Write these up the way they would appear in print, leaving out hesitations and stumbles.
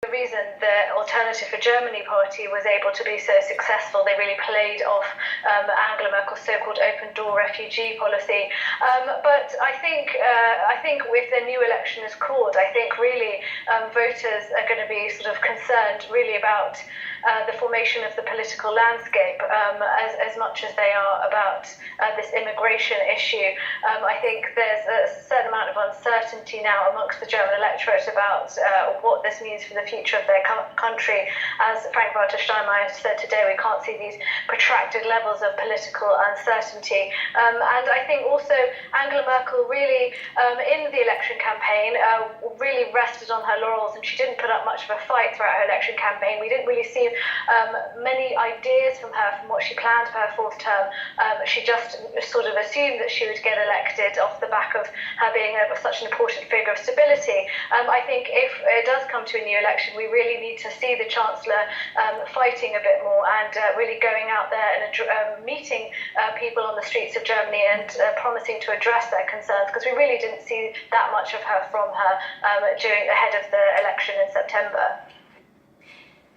The reason the Alternative for Germany party was able to be so successful, they really played off Angela Merkel's so-called open door refugee policy. But I think if the new election is called, I think really voters are going to be sort of concerned really about the formation of the political landscape as much as they are about this immigration issue. I think there's a certain amount of uncertainty now amongst the German electorate about what this means for the future of their country. As Frank-Walter Steinmeier said today, we can't see these protracted levels of political uncertainty. And I think also Angela Merkel really, in the election campaign, really rested on her laurels, and she didn't put up much of a fight throughout her election campaign. We didn't really see many ideas from her, from what she planned for her fourth term. She just sort of assumed that she would get elected off the back of her being such an important figure of stability. I think if it does come to a new election, we really need to see the Chancellor fighting a bit more and really going out there and meeting people on the streets of Germany and promising to address their concerns, because we really didn't see that much of her from her ahead of the election in September.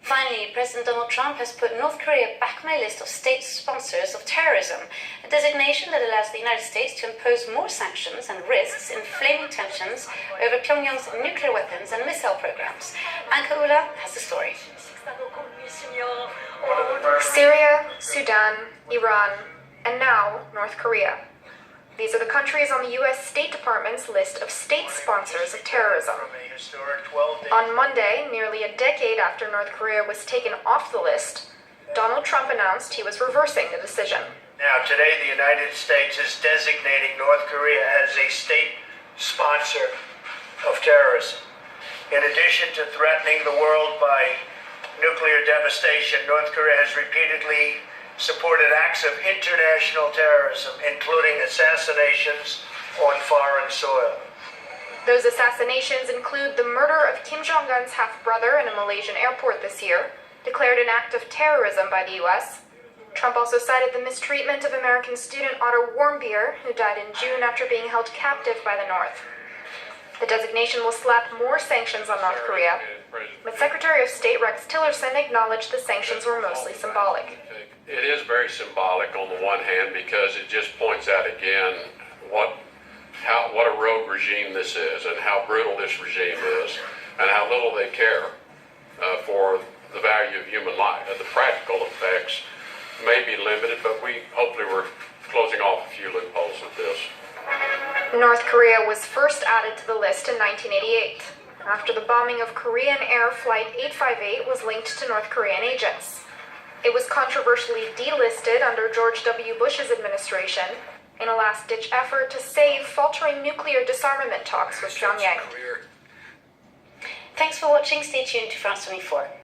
Finally, President Donald Trump has put North Korea back on a list of state sponsors of terrorism, a designation that allows the United States to impose more sanctions and risks inflaming tensions over Pyongyang's nuclear weapons and missile programs. Anka Ula has the story. Syria, Sudan, Iran, and now North Korea. These are the countries on the U.S. State Department's list of state sponsors of terrorism. On Monday, nearly a decade after North Korea was taken off the list, Donald Trump announced he was reversing the decision. Now, today the United States is designating North Korea as a state sponsor of terrorism. In addition to threatening the world by nuclear devastation, North Korea has repeatedly supported acts of international terrorism, including assassinations on foreign soil. Those assassinations include the murder of Kim Jong-un's half-brother in a Malaysian airport this year, declared an act of terrorism by the U.S. Trump also cited the mistreatment of American student Otto Warmbier, who died in June after being held captive by the North. The designation will slap more sanctions on North Korea, but Secretary of State Rex Tillerson acknowledged the sanctions were mostly symbolic. It is very symbolic on the one hand, because it just points out again what a rogue regime this is, and how brutal this regime is, and how little they care for the value of human life. The practical effects may be limited, but hopefully we're closing off a few loopholes with this. North Korea was first added to the list in 1988, after the bombing of Korean Air Flight 858 was linked to North Korean agents. It was controversially delisted under George W. Bush's administration in a last-ditch effort to save faltering nuclear disarmament talks with Pyongyang. Thanks for watching. Stay tuned to France 24.